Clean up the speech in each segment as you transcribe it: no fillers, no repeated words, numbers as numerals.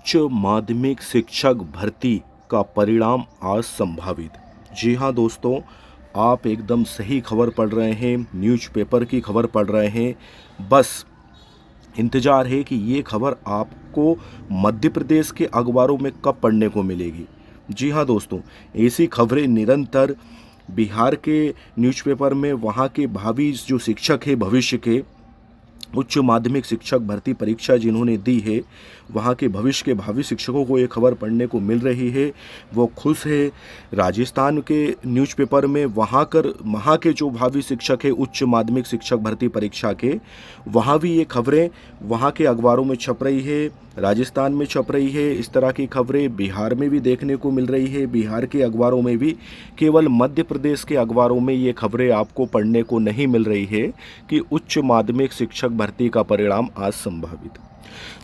उच्च माध्यमिक शिक्षक भर्ती का परिणाम आज संभावित। जी हाँ दोस्तों, आप एकदम सही खबर पढ़ रहे हैं, न्यूज़पेपर की खबर पढ़ रहे हैं। बस इंतज़ार है कि ये खबर आपको मध्य प्रदेश के अखबारों में कब पढ़ने को मिलेगी। जी हाँ दोस्तों, ऐसी खबरें निरंतर बिहार के न्यूज़पेपर में वहाँ के भावी जो शिक्षक है, भविष्य के उच्च माध्यमिक शिक्षक भर्ती परीक्षा जिन्होंने दी है, वहाँ के भविष्य के भावी शिक्षकों को ये खबर पढ़ने को मिल रही है। वो खुश है। राजस्थान के न्यूज़पेपर में वहाँ के जो भावी शिक्षक है उच्च माध्यमिक शिक्षक भर्ती परीक्षा के, वहाँ भी ये खबरें वहाँ के अखबारों में छप रही है, राजस्थान में छप रही है। इस तरह की खबरें बिहार में भी देखने को मिल रही है। बिहार के अखबारों में भी, केवल मध्य प्रदेश के अखबारों में ये खबरें आपको पढ़ने को नहीं मिल रही है कि उच्च माध्यमिक शिक्षक भर्ती का परिणाम आज संभावित।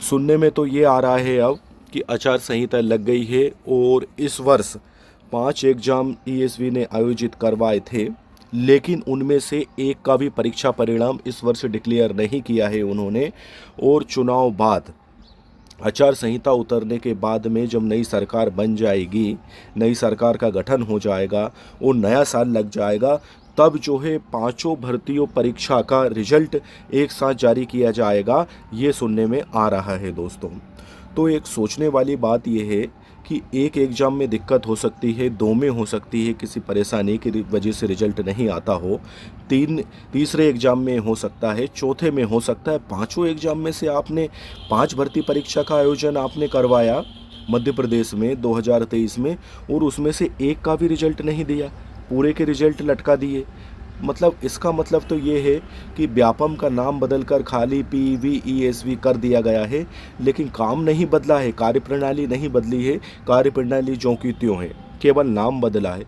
सुनने में तो ये आ रहा है अब कि आचार संहिता लग गई है और इस वर्ष 5 एग्जाम ईएसवी ने आयोजित करवाए थे, लेकिन उनमें से एक का भी परीक्षा परिणाम इस वर्ष डिक्लेयर नहीं किया है उन्होंने। और चुनाव बाद, आचार संहिता उतरने के बाद में जब नई सरकार बन जाएगी, नई सरकार का गठन हो जाएगा और नया साल लग जाएगा, तब जो है पांचों भर्तियों परीक्षा का रिजल्ट एक साथ जारी किया जाएगा, ये सुनने में आ रहा है दोस्तों। तो एक सोचने वाली बात यह है कि एक एग्ज़ाम में दिक्कत हो सकती है, 2 में हो सकती है, किसी परेशानी की वजह से रिजल्ट नहीं आता हो, तीसरे एग्ज़ाम में हो सकता है, चौथे में हो सकता है। पांचों एग्ज़ाम में से आपने 5 भर्ती परीक्षा का आयोजन आपने करवाया मध्य प्रदेश में 2023 में, और उसमें से एक का भी रिजल्ट नहीं दिया, पूरे के रिजल्ट लटका दिए। मतलब इसका मतलब तो ये है कि व्यापम का नाम बदलकर खाली PVESV कर दिया गया है, लेकिन काम नहीं बदला है, कार्यप्रणाली नहीं बदली है। कार्यप्रणाली ज्यों की त्यों है, केवल नाम बदला है।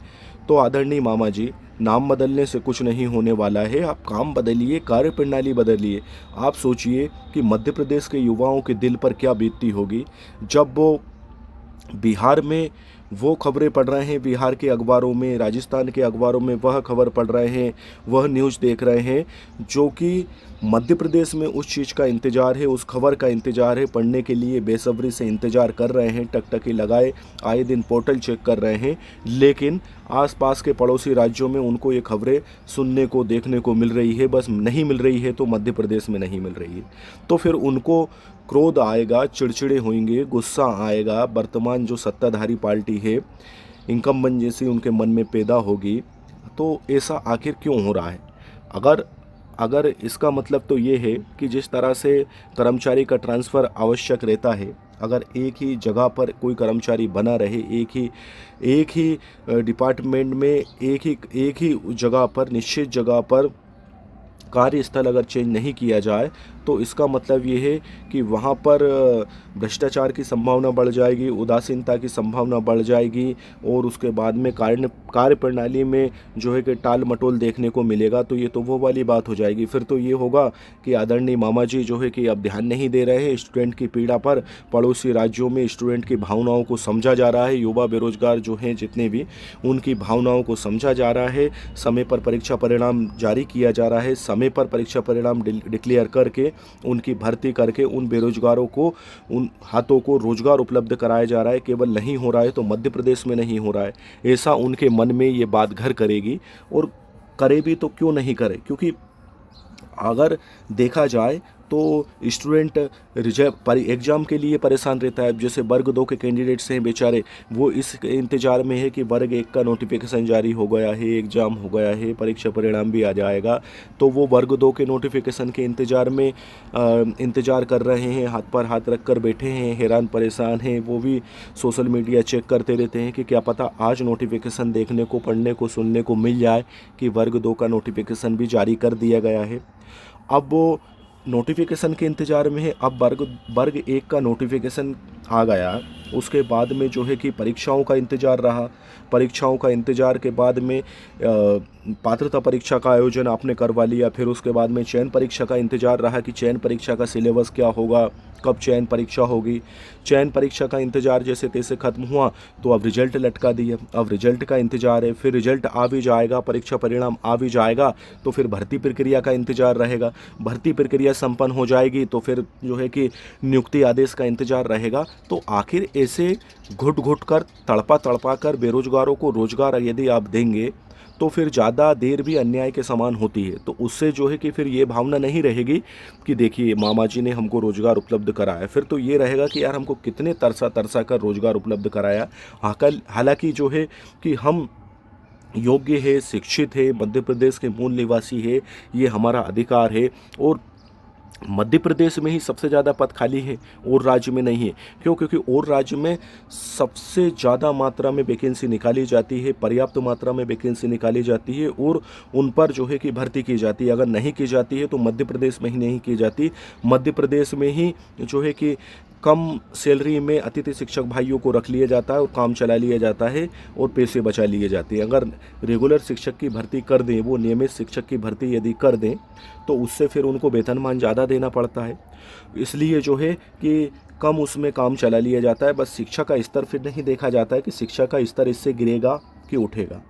तो आदरणीय मामा जी, नाम बदलने से कुछ नहीं होने वाला है। आप काम बदलिए, कार्यप्रणाली बदलिए। आप सोचिए कि मध्य प्रदेश के युवाओं के दिल पर क्या बीतती होगी जब वो बिहार में वो खबरें पढ़ रहे हैं, बिहार के अखबारों में, राजस्थान के अखबारों में वह खबर पढ़ रहे हैं, वह न्यूज़ देख रहे हैं, जो कि मध्य प्रदेश में उस चीज़ का इंतज़ार है, उस खबर का इंतज़ार है, पढ़ने के लिए बेसब्री से इंतज़ार कर रहे हैं, टकटकी लगाए आए दिन पोर्टल चेक कर रहे हैं। लेकिन आसपास के पड़ोसी राज्यों में उनको ये खबरें सुनने को, देखने को मिल रही है, बस नहीं मिल रही है तो मध्य प्रदेश में नहीं मिल रही है। तो फिर उनको क्रोध आएगा, चिड़चिड़े होंगे, गुस्सा आएगा। वर्तमान जो सत्ताधारी पार्टी है, इनकम्बेंट जैसी उनके मन में पैदा होगी। तो ऐसा आखिर क्यों हो रहा है? अगर इसका मतलब तो ये है कि जिस तरह से कर्मचारी का ट्रांसफ़र आवश्यक रहता है, अगर एक ही जगह पर कोई कर्मचारी बना रहे, एक ही डिपार्टमेंट में, एक ही जगह पर, निश्चित जगह पर कार्यस्थल अगर चेंज नहीं किया जाए, तो इसका मतलब ये है कि वहाँ पर भ्रष्टाचार की संभावना बढ़ जाएगी, उदासीनता की संभावना बढ़ जाएगी, और उसके बाद में कार्य प्रणाली में जो है कि टाल मटोल देखने को मिलेगा। तो ये तो वो वाली बात हो जाएगी। फिर तो ये होगा कि आदरणीय मामा जी जो है कि अब ध्यान नहीं दे रहे हैं स्टूडेंट की पीड़ा पर। पड़ोसी राज्यों में स्टूडेंट की भावनाओं को समझा जा रहा है, युवा बेरोजगार जो हैं जितने भी, उनकी भावनाओं को समझा जा रहा है। समय पर परीक्षा परिणाम जारी किया जा रहा है, समय पर परीक्षा परिणाम डिक्लेयर करके, उनकी भर्ती करके उन बेरोजगारों को, उन हाथों को रोजगार उपलब्ध कराया जा रहा है। केवल नहीं हो रहा है तो मध्य प्रदेश में नहीं हो रहा है, ऐसा उनके मन में ये बात घर करेगी। और करे भी तो क्यों नहीं करे, क्योंकि अगर देखा जाए तो स्टूडेंट एग्ज़ाम के लिए परेशान रहता है। जैसे वर्ग 2 के कैंडिडेट्स हैं बेचारे, वो इस इंतज़ार में है कि वर्ग 1 का नोटिफिकेशन जारी हो गया है, एग्ज़ाम हो गया है, परीक्षा परिणाम भी आ जाएगा, तो वो वर्ग 2 के नोटिफिकेशन के इंतज़ार में इंतज़ार कर रहे हैं, हाथ पर हाथ रख कर बैठे हैं, हैरान परेशान हैं। वो भी सोशल मीडिया चेक करते रहते हैं कि क्या पता आज नोटिफिकेशन देखने को, पढ़ने को, सुनने को मिल जाए कि वर्ग 2 का नोटिफिकेशन भी जारी कर दिया गया है। अब वो नोटिफिकेशन के इंतज़ार में है। अब वर्ग 1 का नोटिफिकेशन आ गया, उसके बाद में जो है कि परीक्षाओं का इंतज़ार रहा। परीक्षाओं का इंतज़ार के बाद में पात्रता परीक्षा का आयोजन आपने करवा लिया, फिर उसके बाद में चयन परीक्षा का इंतज़ार रहा कि चयन परीक्षा का सिलेबस क्या होगा, कब चयन परीक्षा होगी। चयन परीक्षा का इंतज़ार जैसे तैसे ख़त्म हुआ तो अब रिजल्ट लटका दिया, अब रिजल्ट का इंतज़ार है, फिर रिजल्ट आ भी जाएगा, परीक्षा परिणाम आ भी जाएगा तो फिर भर्ती प्रक्रिया का इंतज़ार रहेगा। भर्ती प्रक्रिया संपन्न हो जाएगी तो फिर जो है कि नियुक्ति आदेश का इंतज़ार रहेगा। तो आखिर ऐसे घुट घुट कर तड़पा तड़पा कर बेरोजगारों को रोजगार यदि आप देंगे तो फिर ज़्यादा देर भी अन्याय के समान होती है। तो उससे जो है कि फिर ये भावना नहीं रहेगी कि देखिए मामा जी ने हमको रोज़गार उपलब्ध कराया, फिर तो ये रहेगा कि यार हमको कितने तरसा तरसा कर रोज़गार उपलब्ध कराया। हालांकि जो है कि हम योग्य है, शिक्षित है, मध्य प्रदेश के मूल निवासी है, ये हमारा अधिकार है। और मध्य प्रदेश में ही सबसे ज़्यादा पद खाली है, और राज्य में नहीं है। क्यों? क्योंकि और राज्य में सबसे ज़्यादा मात्रा में वैकेंसी निकाली जाती है, पर्याप्त मात्रा में वैकेंसी निकाली जाती है और उन पर जो है कि भर्ती की जाती है। अगर नहीं की जाती है तो मध्य प्रदेश में ही नहीं की जाती। मध्य प्रदेश में ही जो है कि कम सैलरी में अतिथि शिक्षक भाइयों को रख लिया जाता है और काम चला लिया जाता है और पैसे बचा लिए जाते हैं। अगर रेगुलर शिक्षक की भर्ती कर दें, वो नियमित शिक्षक की भर्ती यदि कर दें तो उससे फिर उनको वेतनमान ज़्यादा देना पड़ता है। इसलिए जो है कि कम उसमें काम चला लिया जाता है। बस शिक्षा का स्तर फिर नहीं देखा जाता है कि शिक्षा का स्तर इससे गिरेगा कि उठेगा।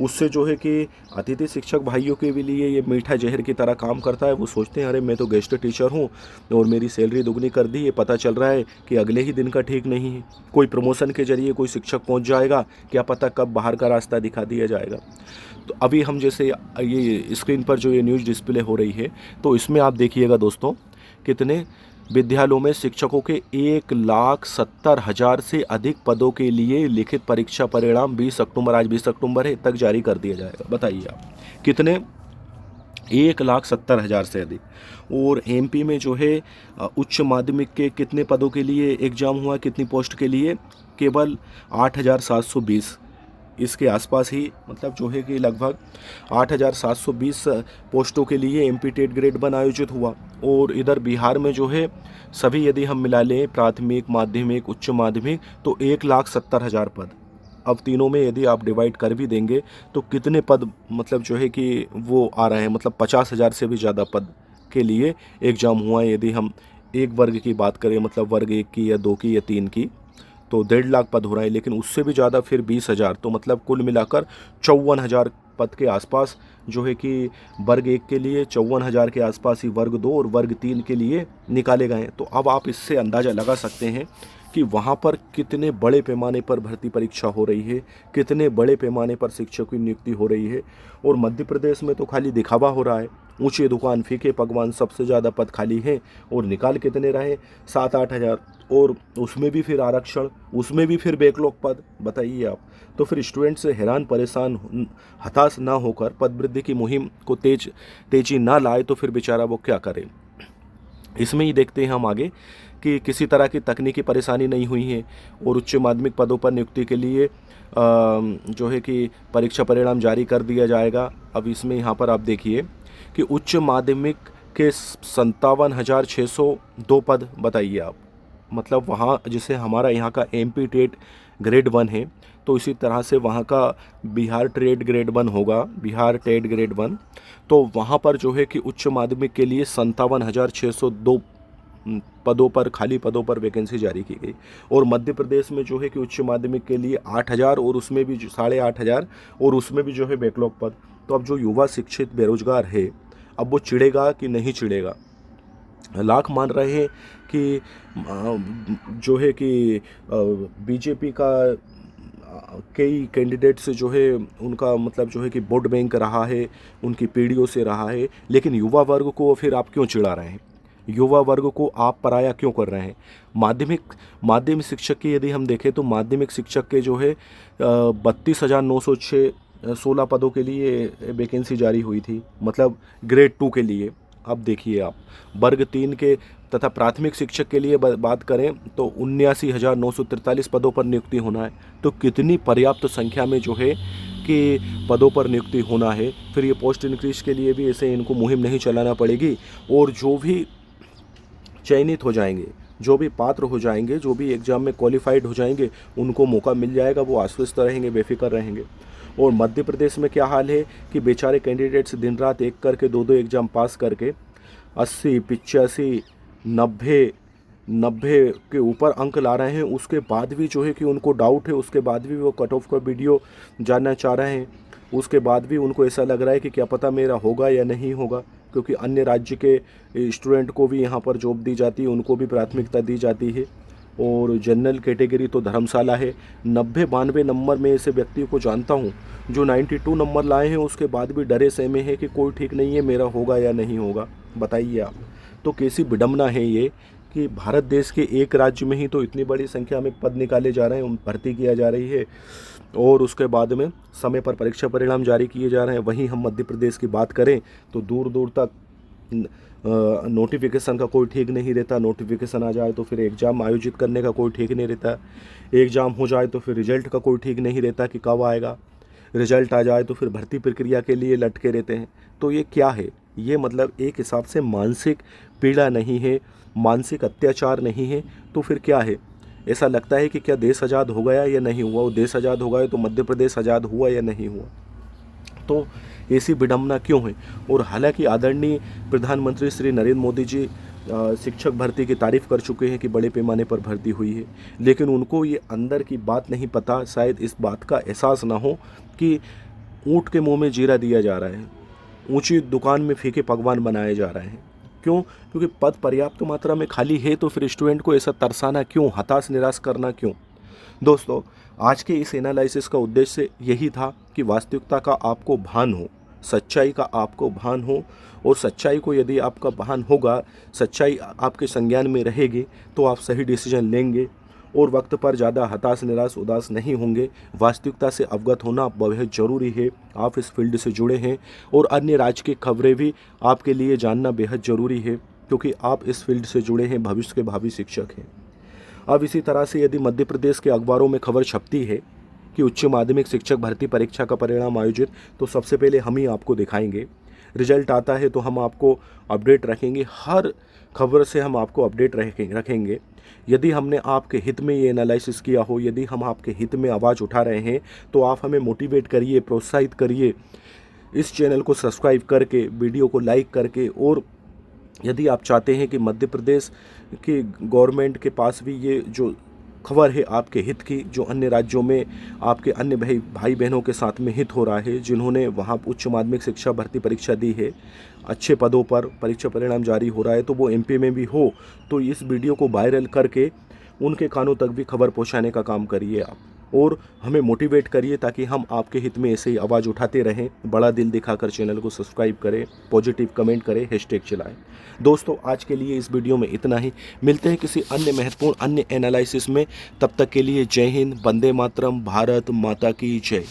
उससे जो है कि अतिथि शिक्षक भाइयों के भी लिए ये मीठा जहर की तरह काम करता है। वो सोचते हैं अरे मैं तो गेस्ट टीचर हूँ और मेरी सैलरी दुगनी कर दी है, पता चल रहा है कि अगले ही दिन का ठीक नहीं है। कोई प्रमोशन के जरिए कोई शिक्षक पहुँच जाएगा, क्या पता कब बाहर का रास्ता दिखा दिया जाएगा। तो अभी हम जैसे ये स्क्रीन पर जो ये न्यूज़ डिस्प्ले हो रही है तो इसमें आप देखिएगा दोस्तों, कितने विद्यालयों में शिक्षकों के 1,70,000 से अधिक पदों के लिए लिखित परीक्षा परिणाम 20 अक्टूबर, आज 20 अक्टूबर है, तक जारी कर दिया जाएगा। बताइए आप कितने, 1,70,000 से अधिक। और एमपी में जो है उच्च माध्यमिक के कितने पदों के लिए एग्जाम हुआ, कितनी पोस्ट के लिए, केवल 8,720 इसके आसपास ही, मतलब जो है कि लगभग 8,720 पोस्टों के लिए एमपी टेट ग्रेड 1 आयोजित हुआ। और इधर बिहार में जो है सभी यदि हम मिला लें प्राथमिक, माध्यमिक, उच्च माध्यमिक तो 1,70,000 पद। अब तीनों में यदि आप डिवाइड कर भी देंगे तो कितने पद मतलब जो है कि वो आ रहे हैं, मतलब 50,000 से भी ज़्यादा पद के लिए एग्ज़ाम हुआ है। यदि हम एक वर्ग की बात करें, मतलब वर्ग 1 की या 2 की या 3 की, तो 1.5 लाख पद हो रहे हैं। लेकिन उससे भी ज़्यादा फिर 20,000, तो मतलब कुल मिलाकर 54,000 पद के आसपास जो है कि वर्ग 1 के लिए, 54,000 के आसपास ही वर्ग 2 और वर्ग 3 के लिए निकाले गए। तो अब आप इससे अंदाज़ा लगा सकते हैं कि वहाँ पर कितने बड़े पैमाने पर भर्ती परीक्षा हो रही है, कितने बड़े पैमाने पर शिक्षकों की नियुक्ति हो रही है। और मध्य प्रदेश में तो खाली दिखावा हो रहा है, ऊंचे दुकान फीके पकवान, सबसे ज़्यादा पद खाली हैं और निकाल कितने रहे, 7-8 हज़ार। और उसमें भी फिर आरक्षण, उसमें भी फिर बैकलॉग पद। बताइए आप, तो फिर स्टूडेंट से हैरान परेशान हताश ना होकर पद वृद्धि की मुहिम को तेजी ना लाए तो फिर बेचारा वो क्या करे। इसमें ही देखते हैं हम आगे कि किसी तरह की तकनीकी परेशानी नहीं हुई है और उच्च माध्यमिक पदों पर नियुक्ति के लिए जो है कि परीक्षा परिणाम जारी कर दिया जाएगा। अब इसमें यहाँ पर आप देखिए कि उच्च माध्यमिक के 57,602 पद। बताइए आप, मतलब वहाँ जैसे हमारा यहाँ का एमपी टेट ग्रेड 1 है तो इसी तरह से वहाँ का बिहार टेट ग्रेड 1 होगा, बिहार टेट ग्रेड 1। तो वहाँ पर जो है कि उच्च माध्यमिक के लिए 57,602 पदों पर, खाली पदों पर वैकेंसी जारी की गई। और मध्य प्रदेश में जो है कि उच्च माध्यमिक के लिए 8,000 और उसमें भी 8,500 और उसमें भी जो है बैकलॉग पद। तो अब जो युवा शिक्षित बेरोजगार है, अब वो चिढ़ेगा कि नहीं चिढ़ेगा। लाख मान रहे हैं कि जो है कि बीजेपी का कई कैंडिडेट्स जो है उनका मतलब जो है कि वोट बैंक रहा है, उनकी पीढ़ियों से रहा है। लेकिन युवा वर्ग को फिर आप क्यों चिढ़ा रहे हैं, युवा वर्ग को आप पराया क्यों कर रहे हैं। माध्यमिक शिक्षक की यदि हम देखें तो माध्यमिक शिक्षक के जो है 32,906 16 पदों के लिए वैकेंसी जारी हुई थी, मतलब ग्रेड 2 के लिए। अब देखिए आप, वर्ग 3 के तथा प्राथमिक शिक्षक के लिए बात करें तो 79,943 पदों पर नियुक्ति होना है। तो कितनी पर्याप्त संख्या में जो है कि पदों पर नियुक्ति होना है। फिर ये पोस्ट इंक्रीज के लिए भी ऐसे इनको मुहिम नहीं चलाना पड़ेगी। और जो भी चयनित हो जाएंगे, जो भी पात्र हो जाएंगे, जो भी एग्ज़ाम में क्वालिफाइड हो जाएंगे, उनको मौका मिल जाएगा, वो आश्वस्त रहेंगे, बेफिक्र रहेंगे। और मध्य प्रदेश में क्या हाल है कि बेचारे कैंडिडेट्स दिन रात एक करके दो एग्ज़ाम पास करके 80, 85, 90 के ऊपर अंक ला रहे हैं। उसके बाद भी जो है कि उनको डाउट है, उसके बाद भी वो कट ऑफ का वीडियो जानना चाह रहे हैं, उसके बाद भी उनको ऐसा लग रहा है कि क्या पता मेरा होगा या नहीं होगा, क्योंकि अन्य राज्य के स्टूडेंट को भी यहाँ पर जॉब दी जाती है, उनको भी प्राथमिकता दी जाती है। और जनरल कैटेगरी तो धर्मशाला है। 90-92 नंबर में ऐसे व्यक्ति को जानता हूँ जो 92 नंबर लाए हैं, उसके बाद भी डरे सहमे हैं कि कोई ठीक नहीं है, मेरा होगा या नहीं होगा। बताइए आप, तो कैसी विडंबना है ये कि भारत देश के एक राज्य में ही तो इतनी बड़ी संख्या में पद निकाले जा रहे हैं, भर्ती किया जा रही है, और उसके बाद में समय पर परीक्षा परिणाम जारी किए जा रहे हैं। वहीं हम मध्य प्रदेश की बात करें तो दूर दूर तक नोटिफिकेशन का कोई ठीक नहीं रहता। नोटिफिकेशन आ जाए तो फिर एग्ज़ाम आयोजित करने का कोई ठीक नहीं रहता। एग्ज़ाम हो जाए तो फिर रिजल्ट का कोई ठीक नहीं रहता कि कब आएगा। रिजल्ट आ जाए तो फिर भर्ती प्रक्रिया के लिए लटके रहते हैं। तो ये क्या है? ये मतलब एक हिसाब से मानसिक पीड़ा नहीं है, मानसिक अत्याचार नहीं है, तो फिर क्या है? ऐसा लगता है कि क्या देश आज़ाद हो गया या नहीं हुआ? वो देश आज़ाद हो गया तो मध्य प्रदेश आज़ाद हुआ या नहीं हुआ? तो ऐसी विडंबना क्यों है? और हालांकि आदरणीय प्रधानमंत्री श्री नरेंद्र मोदी जी शिक्षक भर्ती की तारीफ़ कर चुके हैं कि बड़े पैमाने पर भर्ती हुई है, लेकिन उनको ये अंदर की बात नहीं पता, शायद इस बात का एहसास ना हो कि ऊँट के मुंह में जीरा दिया जा रहा है, ऊंची दुकान में फीके पकवान बनाए जा रहे हैं। क्यों? क्योंकि पद पर्याप्त मात्रा में खाली है, तो फिर स्टूडेंट को ऐसा तरसाना क्यों, हताश निराश करना क्यों? दोस्तों, आज के इस एनालिसिस का उद्देश्य यही था कि वास्तविकता का आपको भान हो, सच्चाई का आपको भान हो, और सच्चाई को यदि आपका भान होगा, सच्चाई आपके संज्ञान में रहेगी, तो आप सही डिसीजन लेंगे और वक्त पर ज़्यादा हताश निराश उदास नहीं होंगे। वास्तविकता से अवगत होना बेहद ज़रूरी है। आप इस फील्ड से जुड़े हैं और अन्य राज्य की खबरें भी आपके लिए जानना बेहद ज़रूरी है, क्योंकि आप इस फील्ड से जुड़े हैं, भविष्य के भावी शिक्षक हैं। अब इसी तरह से यदि मध्य प्रदेश के अखबारों में खबर छपती है कि उच्च माध्यमिक शिक्षक भर्ती परीक्षा का परिणाम आयोजित, तो सबसे पहले हम ही आपको दिखाएंगे। रिजल्ट आता है तो हम आपको अपडेट रखेंगे, हर खबर से हम आपको अपडेट रखेंगे। यदि हमने आपके हित में ये एनालिसिस किया हो, यदि हम आपके हित में आवाज़ उठा रहे हैं, तो आप हमें मोटिवेट करिए, प्रोत्साहित करिए इस चैनल को सब्सक्राइब करके, वीडियो को लाइक करके। और यदि आप चाहते हैं कि मध्य प्रदेश की गवर्नमेंट के पास भी ये जो खबर है आपके हित की, जो अन्य राज्यों में आपके अन्य भाई बहनों के साथ में हित हो रहा है, जिन्होंने वहाँ उच्च माध्यमिक शिक्षा भर्ती परीक्षा दी है, अच्छे पदों पर परीक्षा परिणाम जारी हो रहा है, तो वो एमपी में भी हो, तो इस वीडियो को वायरल करके उनके कानों तक भी खबर पहुँचाने का काम करिए आप, और हमें मोटिवेट करिए ताकि हम आपके हित में ऐसे ही आवाज़ उठाते रहें। बड़ा दिल दिखाकर चैनल को सब्सक्राइब करें, पॉजिटिव कमेंट करें, हैशटैग चलाएं। दोस्तों, आज के लिए इस वीडियो में इतना ही। मिलते हैं किसी अन्य महत्वपूर्ण अन्य एनालिसिस में। तब तक के लिए जय हिंद, वंदे मातरम, भारत माता की जय।